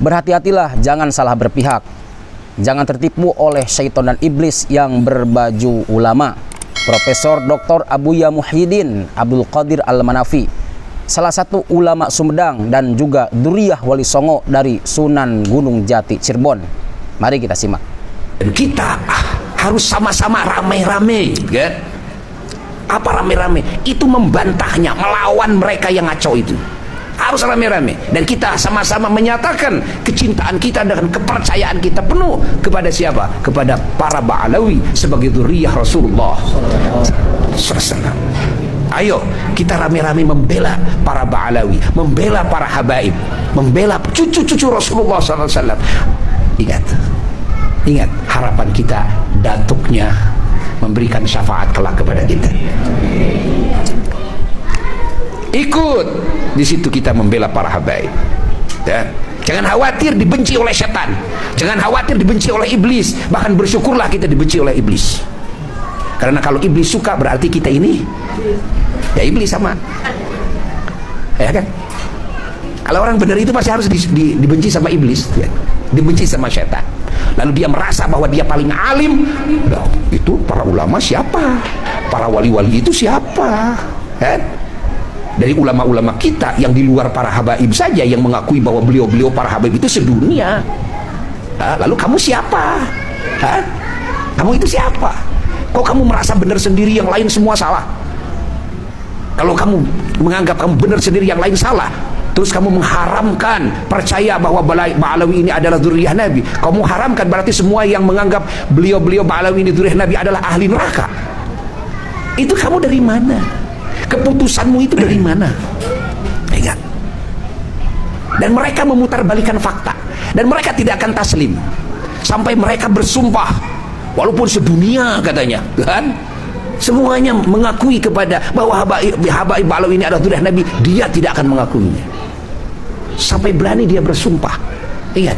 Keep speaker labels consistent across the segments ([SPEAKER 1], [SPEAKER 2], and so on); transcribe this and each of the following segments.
[SPEAKER 1] Berhati-hatilah, jangan salah berpihak. Jangan tertipu oleh syaitan dan iblis yang berbaju ulama. Profesor Dr. Abuya Muhyiddin Abdul Qadir Al-Manafi, salah satu ulama Sumedang dan juga Duriyah Wali Songo dari Sunan Gunung Jati, Cirebon. Mari kita simak.
[SPEAKER 2] Dan kita harus sama-sama rame-rame, kan? Apa rame-rame? Itu membantahnya, melawan mereka yang ngaco itu. Harus rame-rame. Dan kita sama-sama menyatakan kecintaan kita dengan kepercayaan kita penuh kepada siapa? Kepada para Ba'alawi sebagai dzurriyyah Rasulullah SAW. Ayo kita rame-rame membela para Ba'alawi, membela para habaib, membela cucu-cucu Rasulullah SAW. Ingat, harapan kita datuknya memberikan syafaat kelak kepada kita. Ikut di situ kita membela para habaib. Ya. Jangan khawatir dibenci oleh setan, jangan khawatir dibenci oleh iblis. Bahkan bersyukurlah kita dibenci oleh iblis. Karena kalau iblis suka berarti kita ini ya iblis sama. Ya kan? Kalau orang benar itu pasti harus dibenci sama iblis, ya. Dibenci sama setan. Lalu dia merasa bahwa dia paling alim. Nah, itu para ulama siapa? Para wali-wali itu siapa? Kan? Dari ulama-ulama kita yang di luar para habaib saja yang mengakui bahwa beliau-beliau para habaib itu sedunia. Lalu kamu siapa? Kamu itu siapa? Kok kamu merasa benar sendiri, yang lain semua salah? Kalau kamu menganggap kamu benar sendiri, yang lain salah, terus kamu mengharamkan percaya bahwa Ba'alawi ini adalah dzurriyyah Nabi, kamu haramkan, berarti semua yang menganggap beliau-beliau Ba'alawi ini dzurriyyah Nabi adalah ahli neraka. Itu kamu dari mana? Keputusanmu itu dari mana? Ingat. Dan mereka memutarbalikan fakta, dan mereka tidak akan taslim sampai mereka bersumpah, walaupun sedunia katanya, kan? Semuanya mengakui kepada bahwa habaib Ba'alawi ini adalah dzurriyyah Nabi, dia tidak akan mengakuinya. Sampai berani dia bersumpah. Ingat.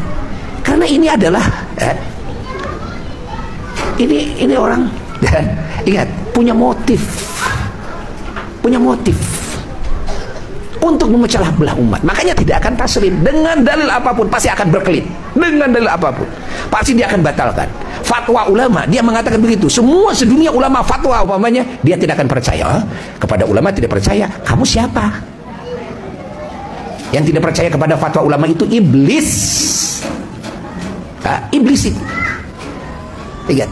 [SPEAKER 2] Karena ini adalah ini orang, ingat, punya motif untuk memecah belah umat. Makanya tidak akan taslim dengan dalil apapun, pasti akan berkelit dengan dalil apapun, pasti dia akan batalkan. Fatwa ulama, dia mengatakan begitu. Semua sedunia ulama fatwa umpamanya, dia tidak akan percaya. Kepada ulama tidak percaya. Kamu siapa? Yang tidak percaya kepada fatwa ulama itu iblis. Iblis itu. Ingat.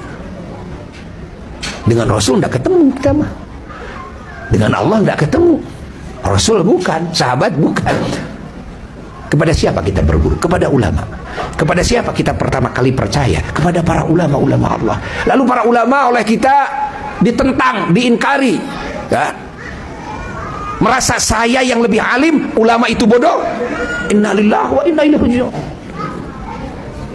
[SPEAKER 2] Dengan Rasul tidak ketemu kita mah. Dengan Allah tidak ketemu. Rasul bukan, sahabat bukan. Kepada siapa kita berguru? Kepada ulama. Kepada siapa kita pertama kali percaya? Kepada para ulama-ulama Allah. Lalu para ulama oleh kita ditentang, diingkari, ya. Merasa saya yang lebih alim, ulama itu bodoh. Innalillahi wa inna ilaihi raji'un.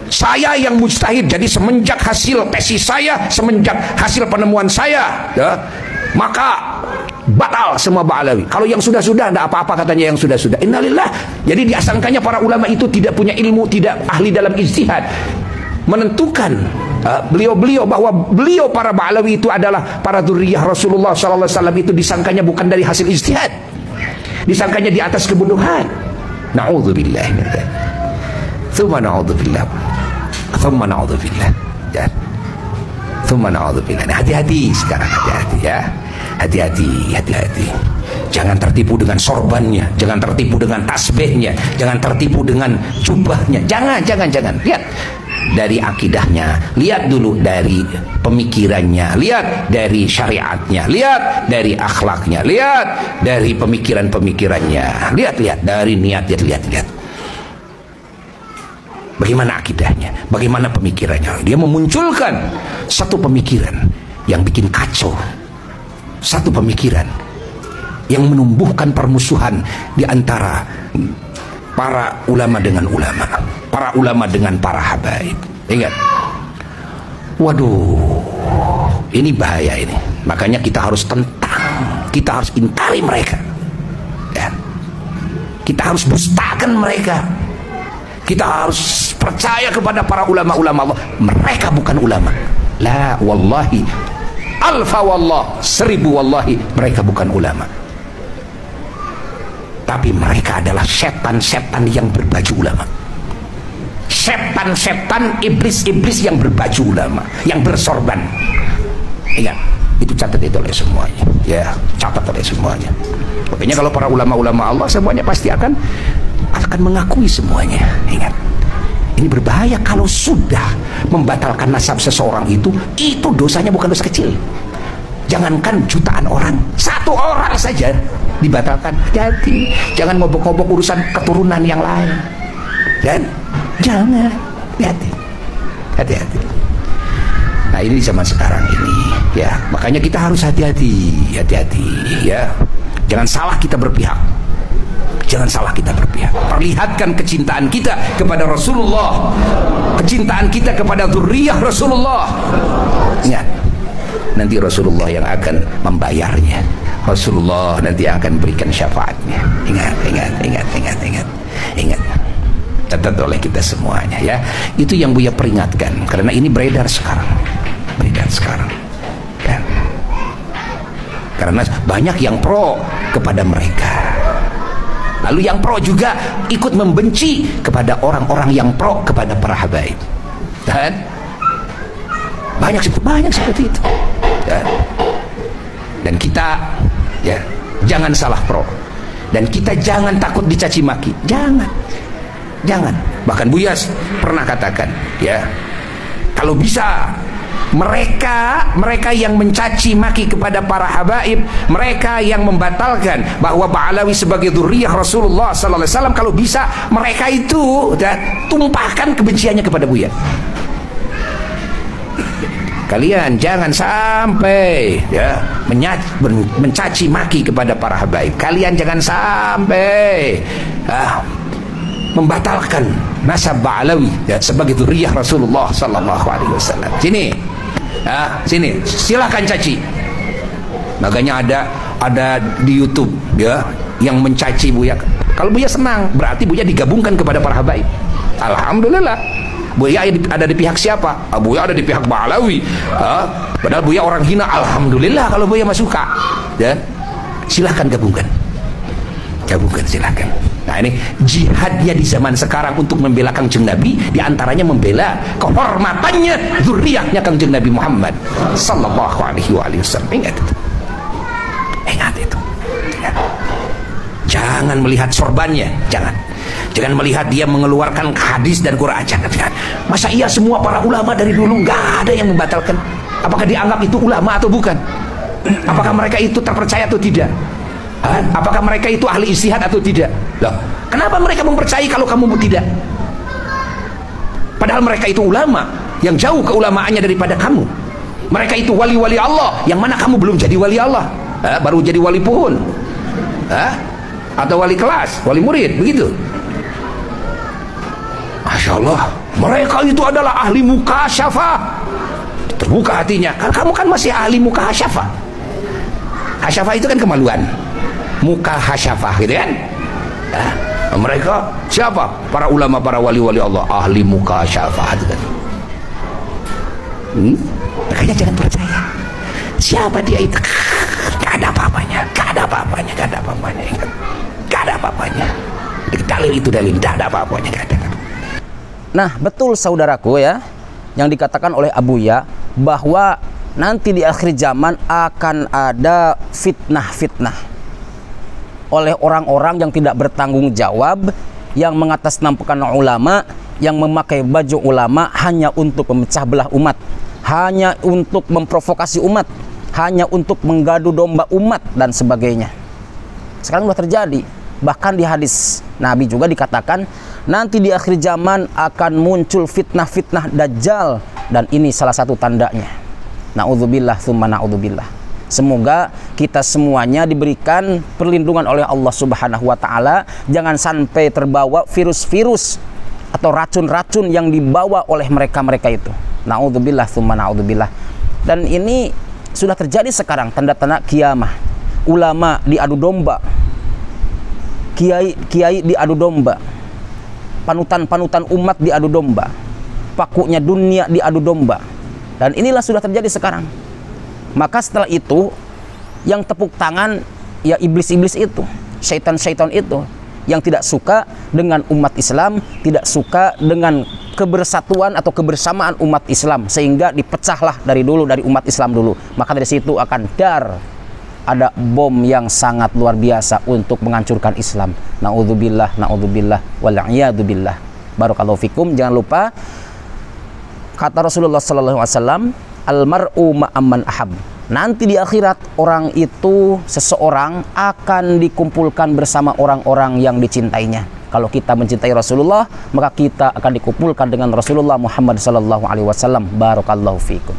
[SPEAKER 2] Saya yang mujtahid, jadi semenjak hasil tesis saya, semenjak hasil penemuan saya, ya, maka batal semua Ba'alawi. Kalau yang sudah-sudah tidak apa-apa katanya, yang sudah-sudah. Innalillah. Jadi diasangkannya para ulama itu tidak punya ilmu, tidak ahli dalam ijtihad menentukan beliau-beliau bahwa beliau para Ba'alawi itu adalah para dzurriyyah Rasulullah SAW. Itu disangkanya bukan dari hasil ijtihad, disangkanya di atas kebodohan. Na'udzubillah. Tsumma na'udzubillah. Tsumma na'udzubillah. Ya. Tsumma na'udzubillah. Hati-hati sekarang, hati-hati ya. Hati-hati. Jangan tertipu dengan sorbannya, jangan tertipu dengan tasbihnya, jangan tertipu dengan jubahnya. Jangan. Lihat dari akidahnya, lihat dulu dari pemikirannya, lihat dari syariatnya, lihat dari akhlaknya, lihat dari pemikiran-pemikirannya, lihat dari niat, lihat. Bagaimana akidahnya, bagaimana pemikirannya. Dia memunculkan satu pemikiran yang bikin kacau, satu pemikiran yang menumbuhkan permusuhan di antara para ulama dengan ulama, para ulama dengan para habaib. Ingat, waduh, ini bahaya ini. Makanya kita harus tentang, kita harus intari mereka, ya. Kita harus dustakan mereka. Kita harus percaya kepada para ulama-ulama Allah. Mereka bukan ulama. La wallahi, alfa wallah, 1000 wallahi, mereka bukan ulama. Tapi mereka adalah setan-setan yang berbaju ulama. setan-setan, iblis-iblis yang berbaju ulama, yang bersorban. Ingat, itu catat itu oleh semuanya. Ya, catat oleh semuanya. Makanya kalau para ulama-ulama Allah semuanya pasti akan mengakui semuanya. Ingat, ini berbahaya kalau sudah membatalkan nasab seseorang itu dosanya bukan dosa kecil. Jangankan jutaan orang, satu orang saja dibatalkan. Jadi jangan ngobok-ngobok urusan keturunan yang lain. Dan jangan, hati-hati. Nah, ini zaman sekarang ini, ya. Makanya kita harus hati-hati, ya. Jangan salah kita berpihak. Jangan salah kita berpihak. Perlihatkan kecintaan kita kepada Rasulullah, kecintaan kita kepada zuriyah Rasulullah. Ingat, nanti Rasulullah yang akan membayarnya. Rasulullah nanti akan berikan syafaatnya. Ingat. Catat oleh kita semuanya, ya. Itu yang Buya peringatkan, karena ini beredar sekarang. Ya. Karena banyak yang pro kepada mereka. Lalu yang pro juga ikut membenci kepada orang-orang yang pro kepada para habaib. Dan banyak seperti itu. Dan kita, ya, jangan salah pro. Dan kita jangan takut dicaci maki. Jangan. Bahkan Buya pernah katakan, ya, kalau bisa mereka yang mencaci maki kepada para habaib, mereka yang membatalkan bahwa Ba'alawi sebagai dzurriyyah Rasulullah sallallahu alaihi wasallam, kalau bisa mereka itu tumpahkan kebenciannya kepada Buya. Kalian jangan sampai, ya, mencaci maki kepada para habaib. Kalian jangan sampai membatalkan nasab Ba'alawi, ya, sebagai dzurriyyah Rasulullah sallallahu alaihi wasallam. Sini, silakan caci. Makanya ada di YouTube, ya, yang mencaci Buya. Kalau Buya senang, berarti Buya digabungkan kepada para habaib. Alhamdulillah. Buya ada di pihak siapa? Buya ada di pihak Ba'alawi. Padahal Buya orang hina. Alhamdulillah kalau Buya masuk suka. Ya, silahkan gabungkan, silahkan. Nah, ini jihadnya di zaman sekarang untuk membela Kangjeng Nabi, diantaranya membela kehormatannya zuriyahnya Kangjeng Nabi Muhammad sallallahu alaihi wasallam. Ingat itu. Jangan melihat sorbannya, jangan melihat dia mengeluarkan hadis dan Quran. Jangan. Masa iya semua para ulama dari dulu nggak ada yang membatalkan? Apakah dianggap itu ulama atau bukan? Apakah mereka itu terpercaya atau tidak? Apakah mereka itu ahli ijtihad atau tidak? Loh, kenapa mereka mempercayai kalau kamu tidak? Padahal mereka itu ulama yang jauh keulamaannya daripada kamu. Mereka itu wali-wali Allah, yang mana kamu belum jadi wali Allah, baru jadi wali pohon, atau wali kelas, wali murid, begitu. Masya Allah, mereka itu adalah ahli mukasyafah. Terbuka hatinya. Kamu kan masih ahli mukasyafah. Hasyafah itu kan kemaluan. Muka hasyafah, gitu kan? Mereka siapa? Para ulama, para wali-wali Allah, ahli muka hasyafah, gitu kan? Makanya jangan percaya. Siapa dia itu? Gak ada apa-apanya. Dalil itu dalil, gak ada apa-apanya.
[SPEAKER 1] Nah, betul saudaraku, ya, yang dikatakan oleh Abuya bahwa nanti di akhir zaman akan ada fitnah oleh orang-orang yang tidak bertanggung jawab, yang mengatasnamakan ulama, yang memakai baju ulama hanya untuk memecah belah umat, hanya untuk memprovokasi umat, hanya untuk menggadu domba umat dan sebagainya. Sekarang sudah terjadi. Bahkan di hadis Nabi juga dikatakan nanti di akhir zaman akan muncul fitnah-fitnah dajjal, dan ini salah satu tandanya. Na'udzubillah tsumma na'udzubillah. Semoga kita semuanya diberikan perlindungan oleh Allah Subhanahu wa Ta'ala, jangan sampai terbawa virus-virus atau racun-racun yang dibawa oleh mereka-mereka itu. Na'udzubillah tsumma na'udzubillah. Dan ini sudah terjadi sekarang, tanda-tanda kiamah. Ulama diadu domba, kiai diadu domba, panutan-panutan umat diadu domba, pakunya dunia diadu domba. Dan inilah sudah terjadi sekarang. Maka setelah itu yang tepuk tangan ya iblis-iblis itu, syaitan-syaitan itu yang tidak suka dengan umat Islam, tidak suka dengan kebersatuan atau kebersamaan umat Islam, sehingga dipecahlah dari umat Islam dulu. Maka dari situ akan ada bom yang sangat luar biasa untuk menghancurkan Islam. Naudzubillah, wal'iyadzubillah. Barakallahu fikum. Jangan lupa kata Rasulullah sallallahu alaihi wasallam, almar'u ma'amman ahab. Nanti di akhirat seseorang akan dikumpulkan bersama orang-orang yang dicintainya. Kalau kita mencintai Rasulullah, maka kita akan dikumpulkan dengan Rasulullah Muhammad sallallahu alaihi wasallam. Barakallahu fikum.